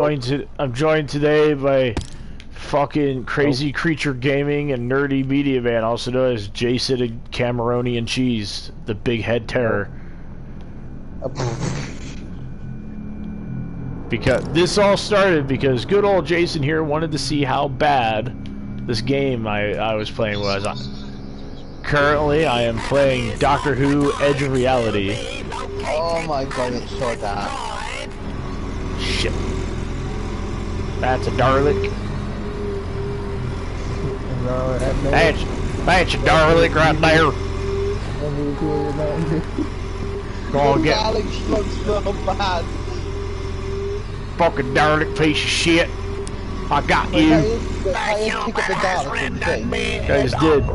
I'm joined today by fucking Crazy Creature Gaming and Nerdy Media Man, also known as Jason and Cameroni and Cheese, the Big Head Terror. Because this all started because good old Jason here wanted to see how bad this game I was playing was. Currently, I am playing Doctor Who: Edge of Reality. Oh my god, it's so dark. Shit. That's a Dalek. That's a Dalek right there. Go on, get. Dalek looks so bad. Fucking Dalek piece of shit. I got you. Guys did.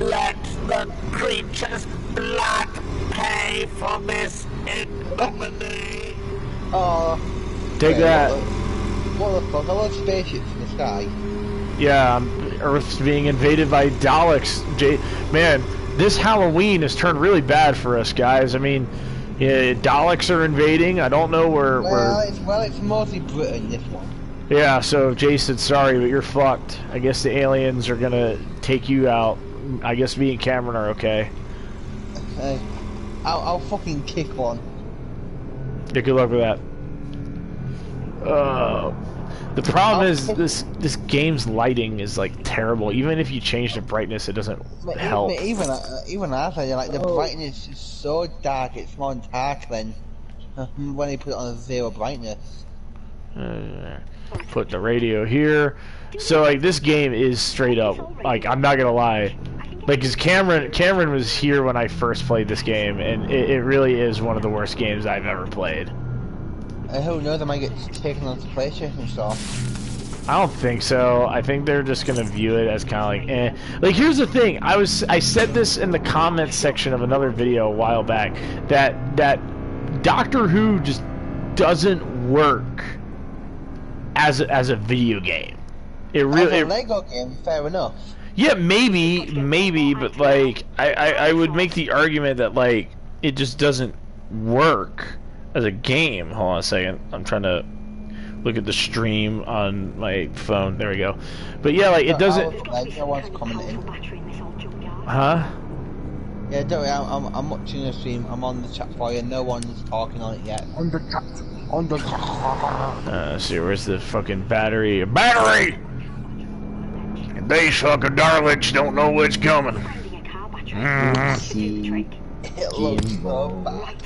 Let the creature's blood pay for this ignominy. Oh. Take that. What the fuck? Are those spaceships in the sky? Yeah, Earth's being invaded by Daleks. Man, this Halloween has turned really bad for us, guys. I mean, yeah, Daleks are invading. I don't know where. It's mostly Britain, this one. Yeah, so Jason, sorry, but you're fucked. I guess the aliens are gonna take you out. I guess me and Cameron are okay. Hey, I'll fucking kick one. Yeah, good luck with that. The problem is this game's lighting is like terrible. Even if you change the brightness, it doesn't help. Even I say like the brightness is so dark, it's more dark than when you put it on a zero brightness. Put the radio here. So like this game is straight up like, I'm not gonna lie, like, cause Cameron was here when I first played this game, and it really is one of the worst games I've ever played. Who knows, I might get taken onto PlayStation stuff. I don't think so. I think they're just gonna view it as kind of like, eh. Like, here's the thing. I said this in the comments section of another video a while back, that Doctor Who just doesn't work as a video game. It really, as a Lego game, fair enough. Yeah, maybe, but like I would make the argument that like it just doesn't work as a game. Hold on a second. I'm trying to look at the stream on my phone. There we go. But yeah, like it doesn't. No one's commenting. Huh? Yeah, don't worry. I'm watching the stream. I'm on the chat for you. No one's talking on it yet. On the chat. On the chat. Let's see, where's the fucking battery? Battery! They suck a Daleks don't know what's coming. It looks so bad.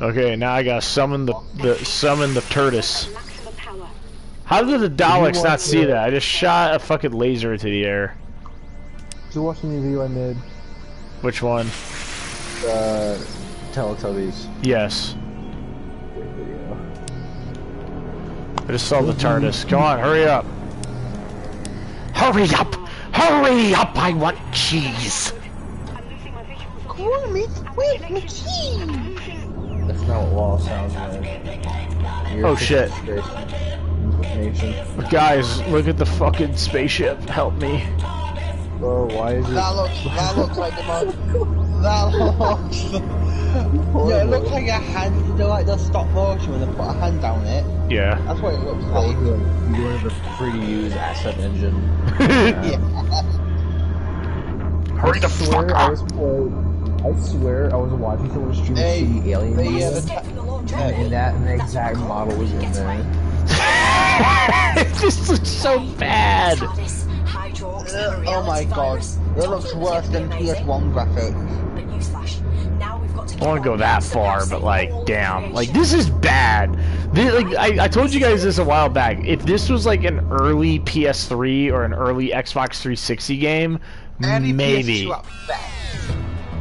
Okay, now I gotta summon the tortoise. How did the Daleks not see that? I just shot a fucking laser into the air. Did you watch the new video I made? Which one? Teletubbies. Yes. Great video. I just saw the TARDIS. Come on, hurry up. Hurry up! Hurry up! I want cheese! Come on, mate. Where's my cheese? That's not what wall sounds like. Oh shit. Guys, look at the fucking spaceship. Help me. Bro, why is it... That looks like the most... That looks... Yeah, it looks like a hand, you know, like the stop motion when they put a hand down it. Yeah. That's what it looks like. You're the free-to-use asset engine. Yeah. Hurry the fuck up! I swear I was watching someone stream the alien and that exact model was in there. It just looks so bad! Oh my god. It looks worse than PS1 graphics. I don't want to go that far, but like, damn, like this is bad. I told you guys this a while back. If this was like an early PS3 or an early Xbox 360 game, maybe.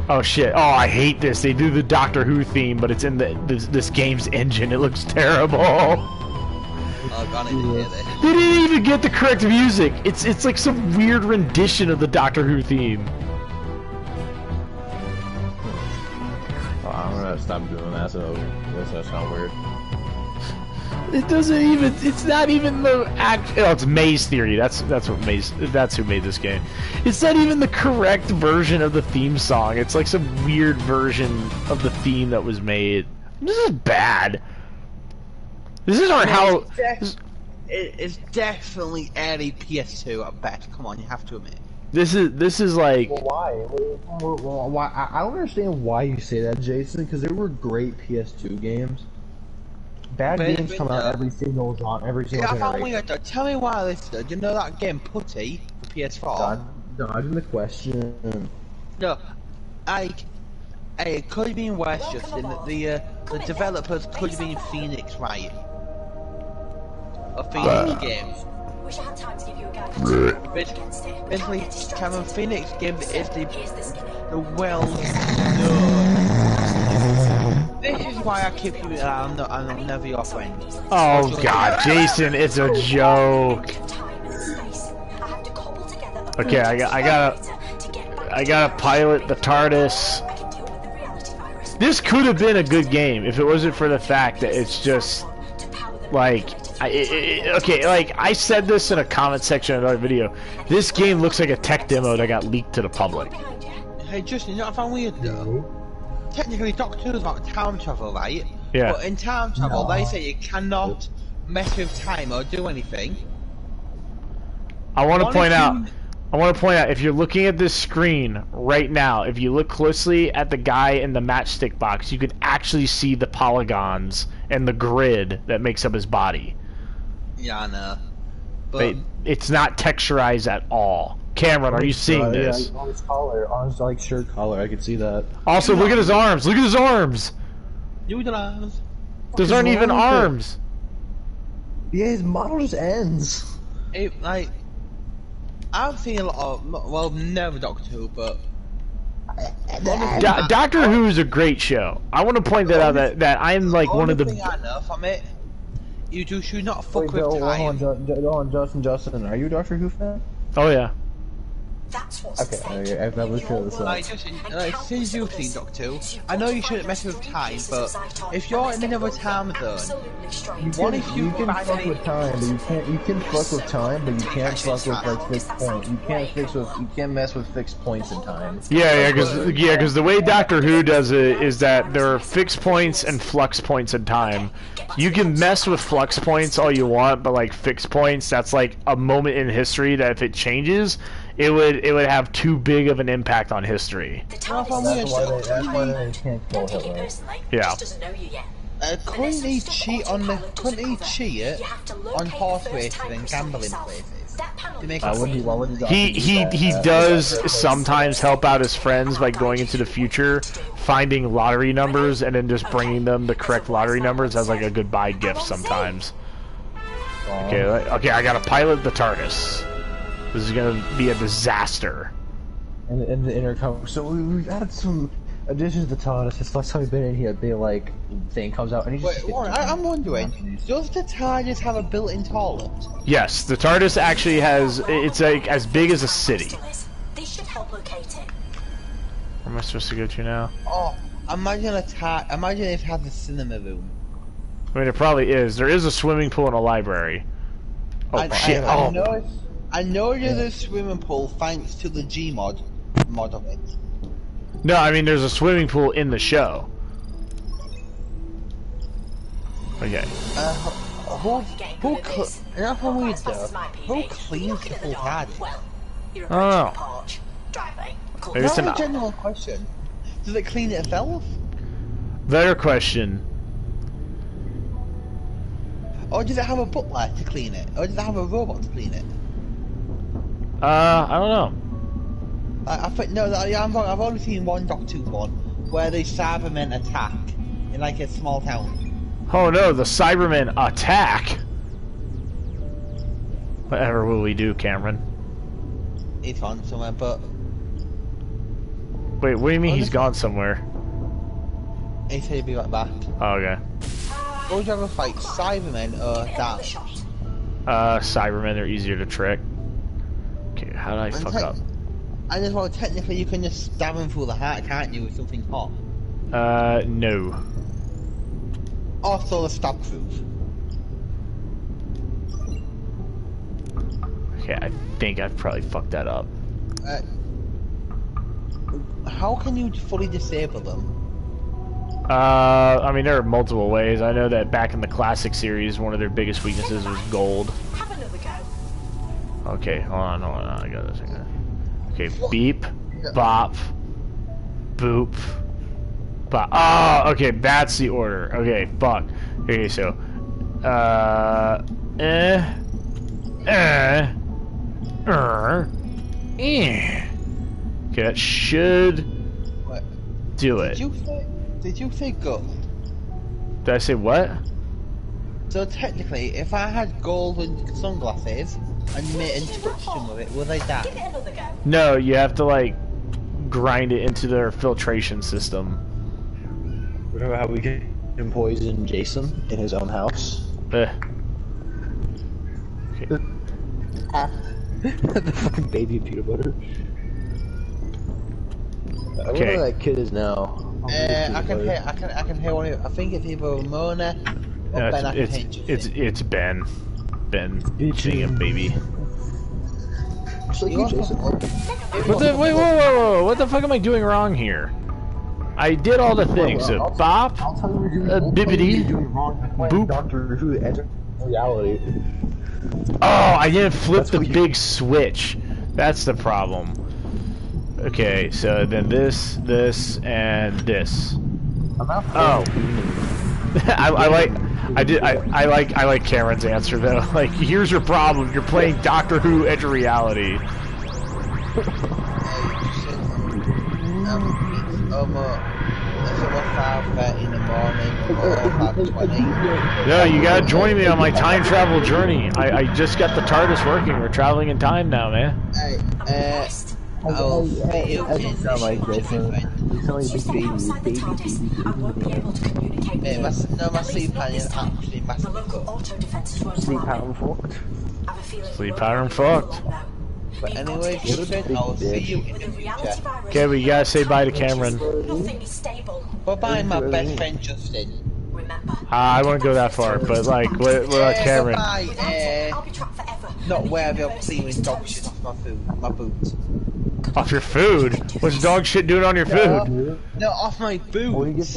Oh shit! Oh, I hate this. They do the Doctor Who theme, but it's in this game's engine. It looks terrible. Oh, God, I didn't hear that. They didn't even get the correct music. It's like some weird rendition of the Doctor Who theme. I'm gonna stop doing that, so that's not weird. It doesn't even. It's not even the act. Oh, it's May's Theory. That's what May's. That's who made this game. It's not even the correct version of the theme song. It's like some weird version of the theme that was made. This is bad. This is how. It's definitely early PS2 at best. Come on, you have to admit. This is like. Well, why? Why? I don't understand why you say that, Jason. Because there were great PS2 games. Bad games come out every single generation. Tell me why this. Do you know that game Putty for PS4? Dodging the question. No, it could have been worse, Justin. The developers could have been Phoenix, right? A Phoenix game. Wish I had time to give you a guide. Basically, Cameron, Phoenix game is the well. This is why I keep you. I'm never your friend. Oh God, Jason, it's a joke. Okay, I gotta pilot the TARDIS. This could have been a good game if it wasn't for the fact that it's just like. Okay, like I said this in a comment section of another video. This game looks like a tech demo that got leaked to the public. Hey Justin, you know what I found weird though? Technically, Doctor Who is about time travel, right? Yeah. But in time travel, they say you cannot mess with time or do anything. I want to point out, if you're looking at this screen right now, if you look closely at the guy in the matchstick box, you can actually see the polygons and the grid that makes up his body. Yeah, I know. But it's not texturized at all. Cameron, are you seeing this? Yeah, on his collar, on his like shirt collar, I could see that. Also, look at his arms. Look at his arms. Those aren't even arms. Yeah, his model just ends. I've seen a lot of, never Doctor Who, but Doctor Who is a great show. I want to point that out that I'm like one of the. Thing I know from it, you should not fuck with time. Hold on, Justin, are you a Doctor Who fan? Oh yeah. That's what's Okay, I've never sure this since you've seen Doctor Who, I know you shouldn't mess with time, but if you're in another time zone, what if you can fuck with time, but you can't. You can fuck with time, but you can't fuck with like fixed points. You can't mess with fixed points in time. Yeah, because the way Doctor Who does it is that there are fixed points and flux points in time. You can mess with flux points all you want, but like fixed points, that's like a moment in history that if it changes, it would have too big of an impact on history. That's why they can't kill Hitler. Yeah. Couldn't he cheat on horse races and gambling places? He does sometimes help out his friends by going into the future, finding lottery numbers, and then just bringing them the correct lottery numbers as like a goodbye gift sometimes. Okay, I gotta pilot the TARDIS. This is gonna be a disaster. And the intercom. So we've added some additions to the TARDIS. It's the last time we've been in here. The like thing comes out and he just. Wait, Warren, I'm wondering. Does the TARDIS have a built-in toilet? Yes, the TARDIS actually has. It's like as big as a city. This should help locate it. Where am I supposed to go to now? Oh, imagine imagine if it has a cinema room. I mean, it probably is. There is a swimming pool and a library. Oh shit! I know there's a swimming pool thanks to the Gmod of it. No, I mean there's a swimming pool in the show. Okay. Who cleans the full TARDIS? Oh. Maybe it's a genuine question. Does it clean itself? Better question. Or does it have a butler to clean it? Or does it have a robot to clean it? I don't know. I think no. I've only seen one Doctor Who one where the Cybermen attack in like a small town. Oh no, the Cybermen attack! Whatever will we do, Cameron? He's gone somewhere, but... Wait, what do you mean he's gone somewhere? He said he'd be right back. Oh, okay. What would you rather fight, Cybermen or that? Cybermen are easier to trick. Okay, how did I fuck up? And as well, technically you can just stab him through the heart, can't you, with something hot? No. Also the stab proof. Okay, I think I've probably fucked that up. How can you fully disable them? I mean, there are multiple ways. I know that back in the classic series, one of their biggest weaknesses was gold. Have another go. Okay, hold on, I got this. Okay, beep, bop, boop, bop. Oh, okay, that's the order. Okay, fuck. Okay, so, eh, okay, that should What? do it. Did you say gold? Did I say what? So technically, if I had golden sunglasses and touched them with it, would I Give die? it another go. No, you have to like grind it into their filtration system. Remember how we can poison Jason in his own house? Okay. The fucking baby peanut butter. I wonder Okay. where that kid is now. I can hear one. I think it's either Ramona or No, Ben. I can hear it's Ben. Ben being a baby. Just like You you, also- Jason. What the wait, whoa! What the fuck am I doing wrong here? I did all the things. So bop, I'll tell you what you're bibbidi, doing wrong. boop. Doctor Who enter reality. Oh, I didn't flip That's the what you- big switch. That's the problem. Okay, so then this, and this. I'm not Oh. I like Cameron's answer though. Like, here's your problem. You're playing Doctor Who Enter Reality. It's almost 5:30 in the morning, or 5:20. No, you gotta join me on my time travel journey. I just got the TARDIS working. We're traveling in time now, man. Hey, Impressed. I'll see you in sound like Jason. You sound like a big Step baby, outside the baby, TARDIS. baby, I won't be able to communicate Hey, with you. my At least sleep not pattern this is time. actually The massive. local auto defenses won't Sleep allow pattern me. fucked. I have a feeling Sleep the pattern world fucked. won't know. But You've got anyway, to get Ruben, I'll see you in With the a reality future. virus, Okay, but you gotta say bye to Cameron. nothing is stable. Bye-bye, my best friend Justin. Remember. I wouldn't go that far, but like, what about Cameron? Bye-bye, I'll be trapped forever. not And the where they're universe cleaning is dog toast. shit off my food, my boots. Off your food? What's dog shit doing on your food? No, off my boots.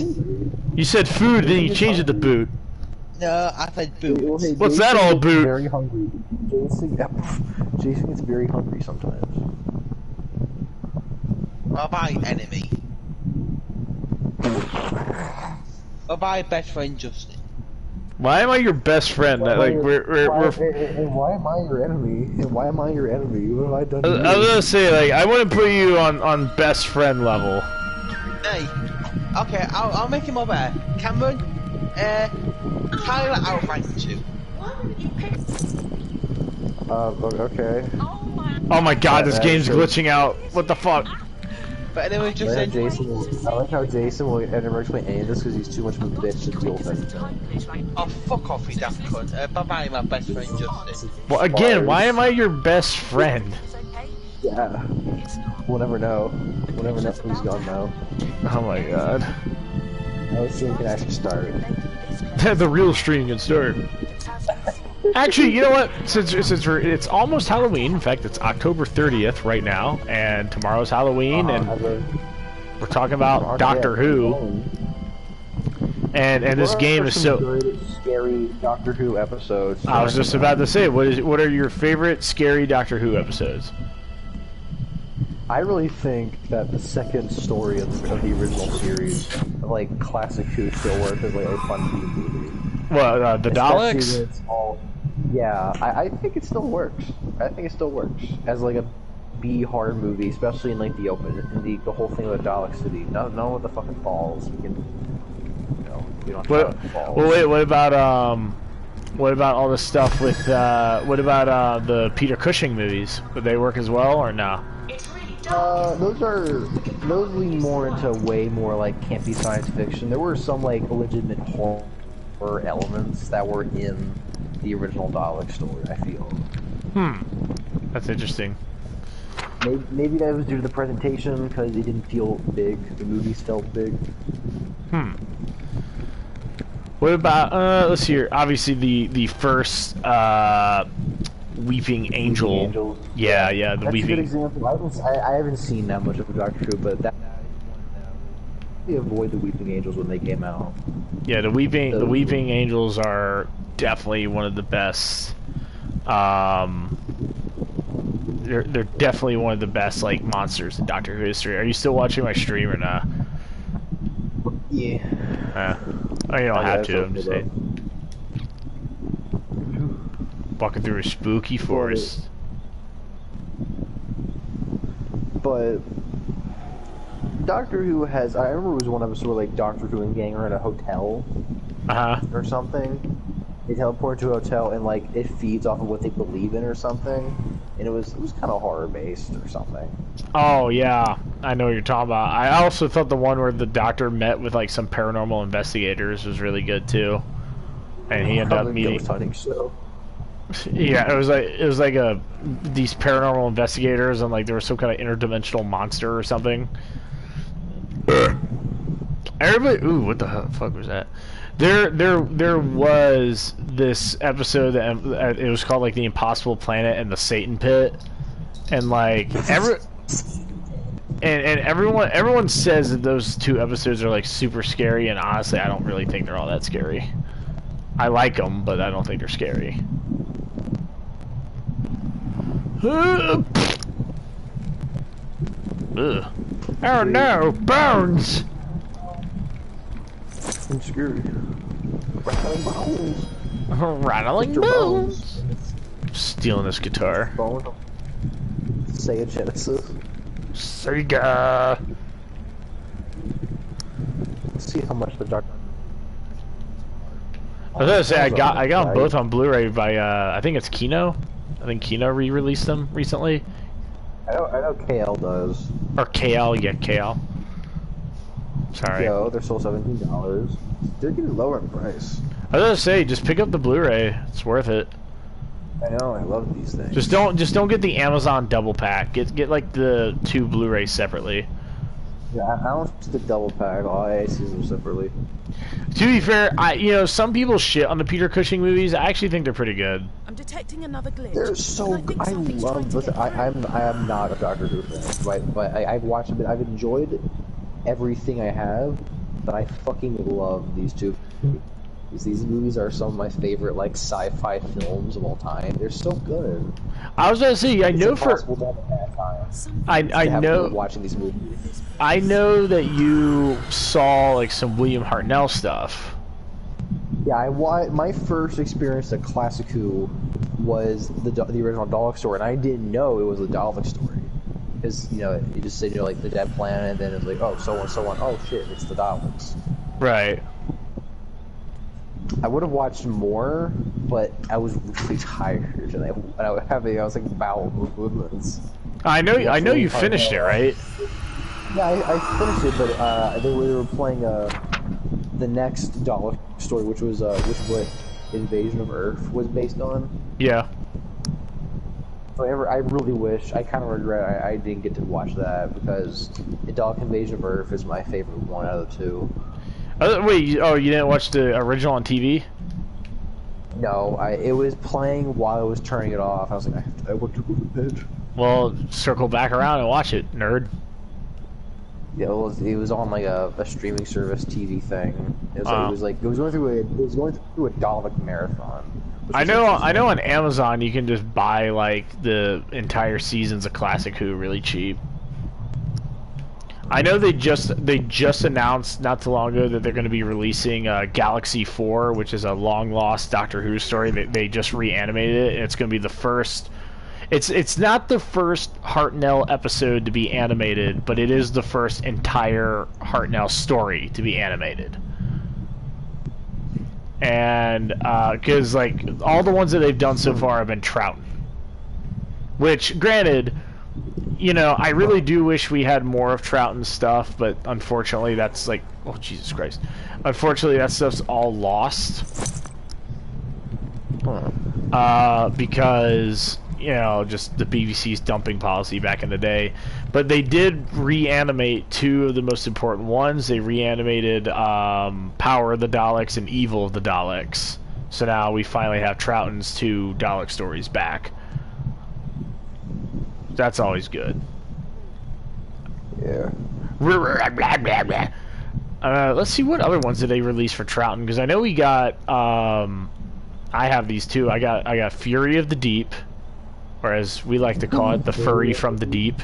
You said food, then you changed it to boot. No, I said boots. What's that all boot? Very hungry. Jason gets very hungry sometimes. Bye-bye, enemy. Bye-bye, best friend Justin. Why am I your best friend? That, like, we're And why am I your enemy? And why am I your enemy? What have I done? To I was you? gonna say, like, I wouldn't put you on best friend level. Hey, okay, I'll make him aware. Cameron, Tyler outranked you. Okay. Oh my god, this Yeah, game's sure. glitching out. What the fuck? But anyway, I like Justin, I like how Jason will never explain any of this because he's too much of a bitch to deal with anything. oh fuck off, you damn cunt. Bye-bye, my best friend Justin. Well, again, why am I your best friend? Yeah. We'll never know. We'll never know who's gone now. Oh my god. Now the scene can actually start. The real stream can start. Actually, you know what? Since it's almost Halloween. In fact, it's October 30th right now, and tomorrow's Halloween, and we're talking about Doctor Who. And this game is so. Good, scary Doctor Who episodes. I was just about to say, what are your favorite scary Doctor Who episodes? I really think that the second story of the original series, like classic Who, still works as like a fun TV movie. Well, the Especially Daleks. when it's all, yeah, I think it still works. I think it still works as like a B horror movie, especially in like the open, in the whole thing with Dalek City. None of the fucking falls. We can, you know, we don't have to have falls. Well, wait. What about all the stuff with what about the Peter Cushing movies? Would they work as well or no? Those lean more into way more like campy science fiction. There were some like legitimate horror elements that were in the original Dalek story, I feel. That's interesting. Maybe that was due to the presentation because it didn't feel big. The movies felt big. What about let's see here. Obviously the first Weeping Angel. Angels. Yeah, the That's a good Weeping. example. I haven't seen that much of Doctor Who, but that definitely avoid the Weeping Angels when they came out. Yeah, the Weeping Angels are definitely one of the best. They're definitely one of the best like monsters in Doctor Who history. Are you still watching my stream or not? Yeah. Oh, you don't have to. I'm okay, just saying. Walking through a spooky forest. But Doctor Who has. I remember it was one episode where like Doctor Who and gang are in a hotel. Or something. They teleport to a hotel and like it feeds off of what they believe in or something. And it was kind of horror based or something. Oh yeah, I know what you're talking about. I also thought the one where the doctor met with like some paranormal investigators was really good too, and he ended up meeting. Ghost hunting show. Yeah, it was like these paranormal investigators and like there was some kind of interdimensional monster or something. Everybody, ooh, what the fuck was that? There was this episode that it was called like the Impossible Planet and the Satan Pit, and like everyone says that those two episodes are like super scary, and honestly, I don't really think they're all that scary. I like them, but I don't think they're scary. Ugh. Oh no, bones! I'm scary. Rattling bones. Rattling bones. Stealing this guitar. Bone. Sega Genesis. Sega. Let's see how much the dark. I was gonna say I got them both on Blu-ray by I think it's Kino. I think Kino re-released them recently. I know KL does. Or KL, yeah, KL. Sorry. Yo, they're still $17. They're getting lower in price. I was gonna say, just pick up the Blu-ray. It's worth it. I know, I love these things. Just don't get the Amazon double pack. Get like the 2 Blu-rays separately. Yeah, I don't see the double pack. I see them separately. To be fair, some people shit on the Peter Cushing movies. I actually think they're pretty good. I'm detecting another glitch. They're so good. I love. Listen, I am not a Doctor Who fan, but I've watched them. I've enjoyed everything I have, but I fucking love these two. These movies are some of my favorite like sci-fi films of all time. They're so good. I was gonna say, I know for I know watching these movies. I know that you saw like some William Hartnell stuff. Yeah, my first experience at Classic Who was the original Dalek story, and I didn't know it was the Dalek story. Because, it just said, like, the dead planet, and then it was like, oh, so on. Oh, shit, it's the Daleks. Right. I would have watched more, but I was really tired, and I was like, bowel movements. I know you finished it, right? Yeah, I finished it, but they were playing the next Dalek story, which was what Invasion of Earth was based on. Yeah. So I really wish, I kind of regret I didn't get to watch that, because the Dalek Invasion of Earth is my favorite one out of the 2. Wait, you didn't watch the original on TV? No, it was playing while I was turning it off. I was like, I want to go to bed. Well, circle back around and watch it, nerd. Yeah, it was on like a streaming service TV thing. It was going through a Dalek marathon. I know on Amazon you can just buy like the entire seasons of Classic Who really cheap. I know they just announced not too long ago that they're going to be releasing Galaxy 4, which is a long lost Doctor Who story. They just reanimated it, and it's going to be the first. It's not the first Hartnell episode to be animated, but it is the first entire Hartnell story to be animated. And because like all the ones that they've done so far have been Troughton, which granted, I really do wish we had more of Troughton's stuff, but unfortunately that's like, oh Jesus Christ, unfortunately that stuff's all lost. Because just the BBC's dumping policy back in the day. But they did reanimate 2 of the most important ones. They reanimated Power of the Daleks and Evil of the Daleks. So now we finally have Troughton's 2 Dalek stories back. That's always good. Yeah. Let's see what other ones did they release for Troughton, because I know we got I have these too. I got Fury of the Deep, or as we like to call it, the Furry from the Deep.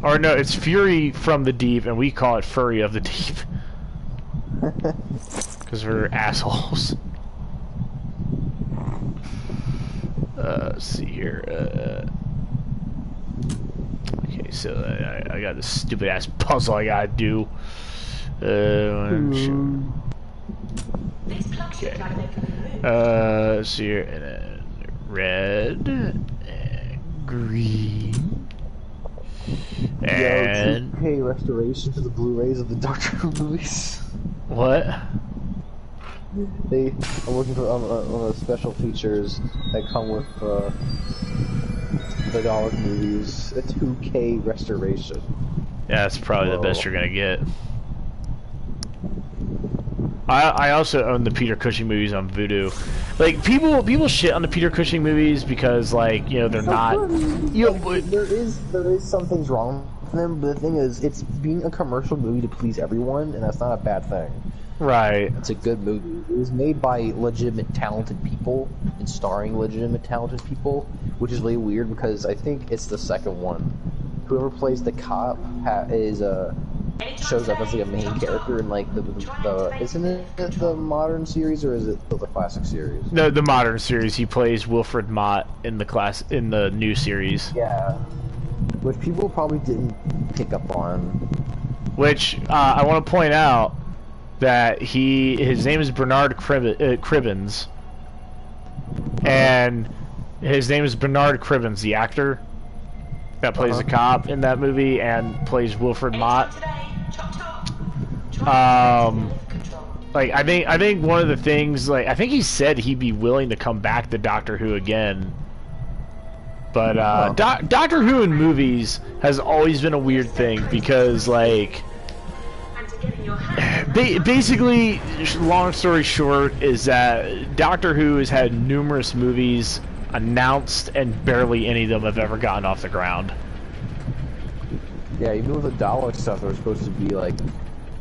Or no, it's Fury from the Deep, and we call it Furry of the Deep. Because we're assholes. Let's see here. Okay, so I got this stupid ass puzzle I gotta do. Okay. Let's see here. And then red, and green, and. Yo, 2K restoration to the Blu-rays of the Doctor Who movies. What? I'm looking for one of the special features that come with the Dalek movies. A 2K restoration. Yeah, that's probably the best you're gonna get. I also own the Peter Cushing movies on Vudu. Like people shit on the Peter Cushing movies because like they're not. There is some things wrong with them, but the thing is, it's being a commercial movie to please everyone, and that's not a bad thing. Right. It's a good movie. It was made by legitimate talented people and starring legitimate talented people, which is really weird because I think it's the second one. Whoever plays the cop shows up as like a main character in like the isn't it the modern series or is it the classic series? No, the modern series. He plays Wilfred Mott in the new series. Yeah. Which people probably didn't pick up on. Which I want to point out that his name is Bernard Cribbins, and his name is Bernard Cribbins, the actor that plays the cop in that movie and plays Wilfred Mott. Like I think one of the things, like I think he said he'd be willing to come back to Doctor Who again. But Doctor Who in movies has always been a weird thing because like basically, long story short, is that Doctor Who has had numerous movies announced and barely any of them have ever gotten off the ground. Yeah, even with the Dalek stuff, there was supposed to be like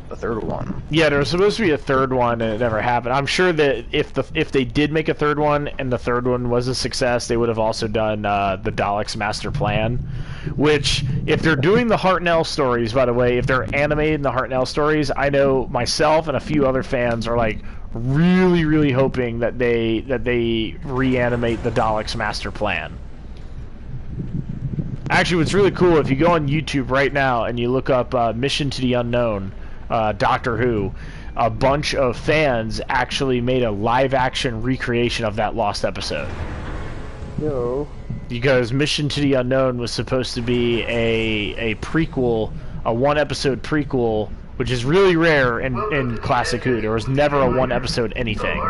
a third one. Yeah, there was supposed to be a third one and it never happened. I'm sure that if they did make a third one and the third one was a success, they would have also done the Daleks Master Plan, which if they're doing the Hartnell stories, by the way, if they're animating the Hartnell stories, I know myself and a few other fans are like really hoping that they reanimate the Daleks Master Plan. Actually, what's really cool, if you go on YouTube right now and you look up Mission to the Unknown, Doctor Who, a bunch of fans actually made a live-action recreation of that lost episode. Yo. Because Mission to the Unknown was supposed to be a prequel, a one-episode prequel, which is really rare in Classic Who. There was never a one-episode anything.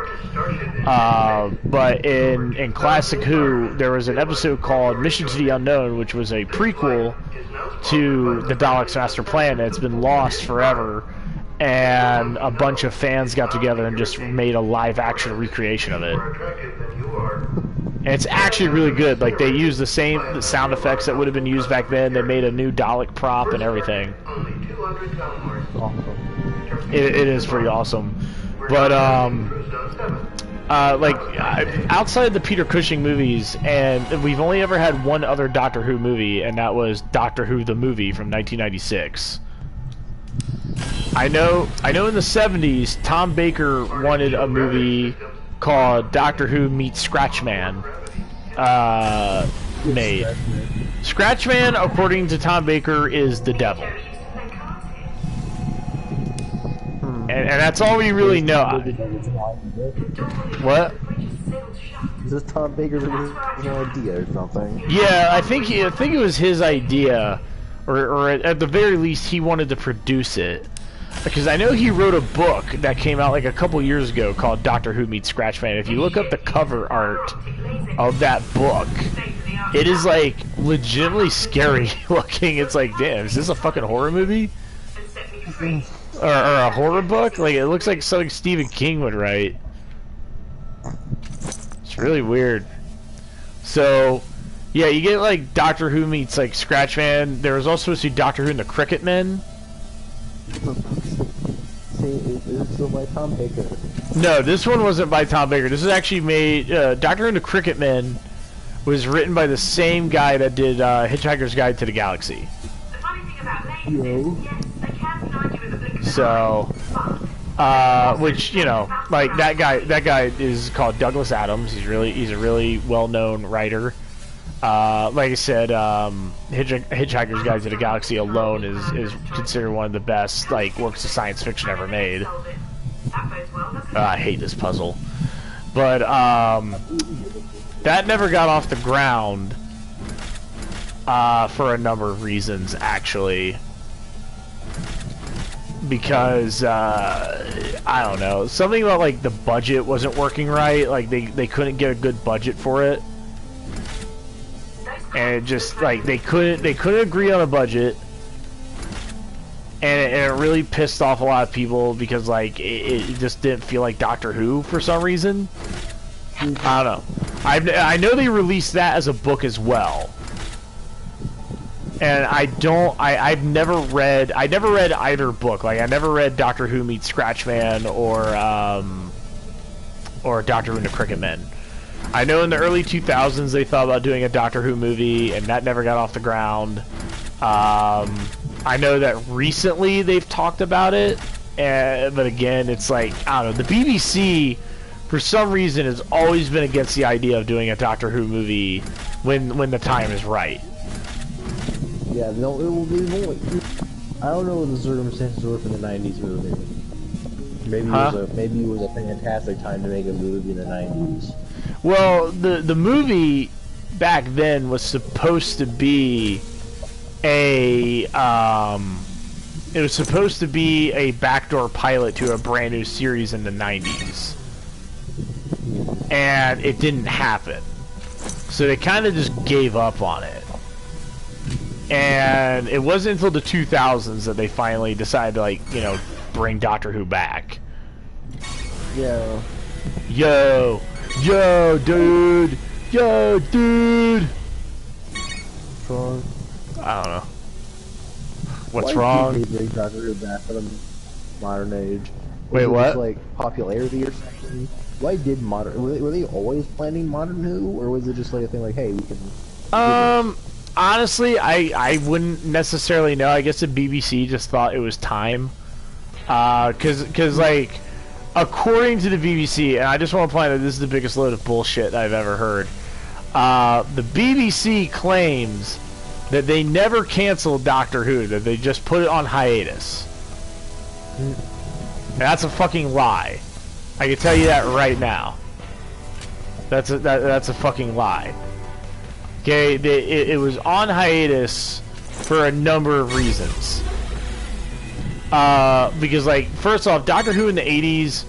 But in Classic Who, there was an episode called Mission to the Unknown, which was a prequel to the Daleks Master Plan, and it's been lost forever. And a bunch of fans got together and just made a live-action recreation of it. And it's actually really good. Like, they used the sound effects that would have been used back then. They made a new Dalek prop and everything. It is pretty awesome. But, outside the Peter Cushing movies, and we've only ever had one other Doctor Who movie, and that was Doctor Who the movie from 1996. I know in the 70s, Tom Baker wanted a movie called Doctor Who Meets Scratchman made. Scratchman, according to Tom Baker, is the devil. And that's all we really know. What? Is this Tom Baker's original idea or something? Yeah, I think it was his idea, or at the very least, he wanted to produce it. Because I know he wrote a book that came out like a couple years ago called Doctor Who Meets Scratchman. If you look up the cover art of that book, it is like legitimately scary looking. It's like, damn, is this a fucking horror movie? Or a horror book? Like, it looks like something Stephen King would write. It's really weird. So, yeah, you get like Doctor Who meets like Scratchman. There was also supposed to be Doctor Who and the Cricket Men. See, is it still by Tom Baker? No, this one wasn't by Tom Baker. This is actually made. Doctor and the Cricket Men was written by the same guy that did Hitchhiker's Guide to the Galaxy. The funny thing about names is, yes, they can unite you with a blink of an eye, So, which, you know, like that guy is called Douglas Adams. He's a really well-known writer. Like I said, Hitchhiker's Guide to the Galaxy alone is considered one of the best like works of science fiction ever made. I hate this puzzle, but that never got off the ground for a number of reasons, actually. Because I don't know, something about like the budget wasn't working right. Like they couldn't get a good budget for it. And it just like they couldn't agree on a budget, and it really pissed off a lot of people because like it just didn't feel like Doctor Who for some reason. I don't know. I know they released that as a book as well, and I've never read either book. Like I never read Doctor Who Meets Scratchman or Doctor Who and the Cricket Men. I know in the early 2000s they thought about doing a Doctor Who movie, and that never got off the ground. I know that recently they've talked about it, but again, it's like, I don't know, the BBC, for some reason, has always been against the idea of doing a Doctor Who movie when the time is right. Yeah, no, I don't know what the circumstances were for the 90s movie. Maybe it was a fantastic time to make a movie in the 90s. Well, the movie back then was supposed to be a backdoor pilot to a brand new series in the 90s, and it didn't happen. So they kind of just gave up on it. And it wasn't until the 2000s that they finally decided to, like, you know, bring Doctor Who back. Yeah. Yo, dude. Wrong. I don't know. What's Why wrong? did they bring Doctor Who back for the modern age? Wait, Was it what? just, like, popularity or something? Why did modern... Were they always planning Modern Who? Or was it just like a thing like, hey, we can... Honestly, I wouldn't necessarily know. I guess the BBC just thought it was time. Cause like, according to the BBC, and I just want to point out that this is the biggest load of bullshit I've ever heard. The BBC claims that they never canceled Doctor Who, that they just put it on hiatus. And that's a fucking lie. I can tell you that right now. That's a fucking lie. Okay, it was on hiatus for a number of reasons. Because, like, first off, Doctor Who in the 80s,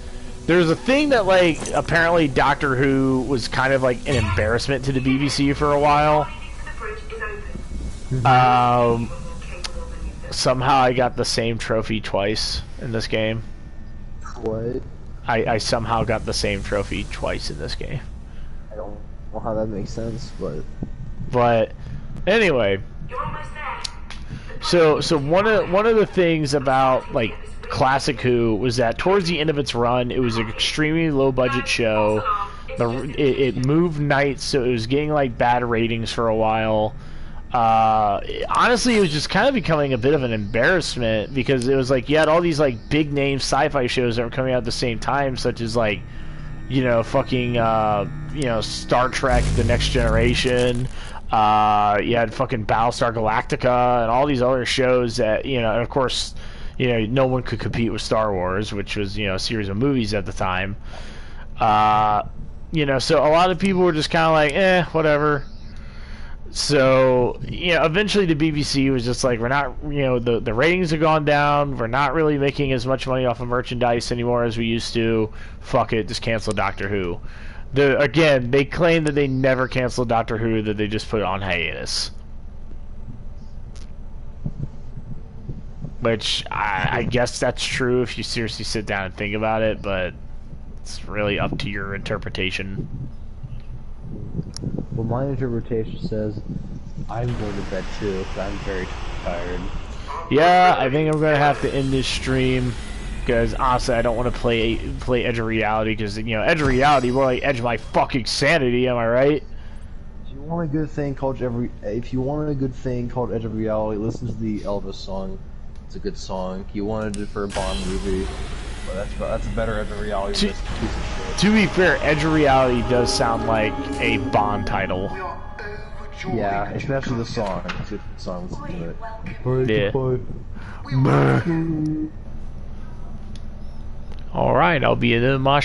there's a thing that, like, apparently Doctor Who was kind of, like, an embarrassment to the BBC for a while. Somehow I got the same trophy twice in this game. What? I somehow got the same trophy twice in this game. I don't know how that makes sense, but... But anyway, so one of the things about like classic Who was that towards the end of its run, it was an extremely low budget show. It moved nights, so it was getting like bad ratings for a while. Honestly, it was just kind of becoming a bit of an embarrassment because it was like you had all these like big name sci-fi shows that were coming out at the same time, such as like, you know, fucking Star Trek: The Next Generation. You had fucking Battlestar Galactica and all these other shows that, you know, and of course, you know, no one could compete with Star Wars, which was, you know, a series of movies at the time. You know, so a lot of people were just kind of like, whatever. So, you know, eventually the BBC was just like, we're not, you know, the ratings have gone down. We're not really making as much money off of merchandise anymore as we used to. Fuck it, just cancel Doctor Who. Again, they claim that they never canceled Doctor Who, that they just put it on hiatus. Which, I guess that's true if you seriously sit down and think about it, but it's really up to your interpretation. Well, my interpretation says I'm going to bed too, because I'm very tired. Yeah, I think I'm gonna have to end this stream because honestly, I don't want to play Edge of Reality because you know Edge of Reality more like Edge of my fucking sanity. Am I right? If you want a good thing called Edge of Reality, listen to the Elvis song. It's a good song. You wanted it for a Bond movie, but that's a better Edge of Reality than this piece of shit. To be fair, Edge of Reality does sound like a Bond title. Yeah, especially the song. It's a good song. Listen to it. Yeah. Alright, I'll be in the mosh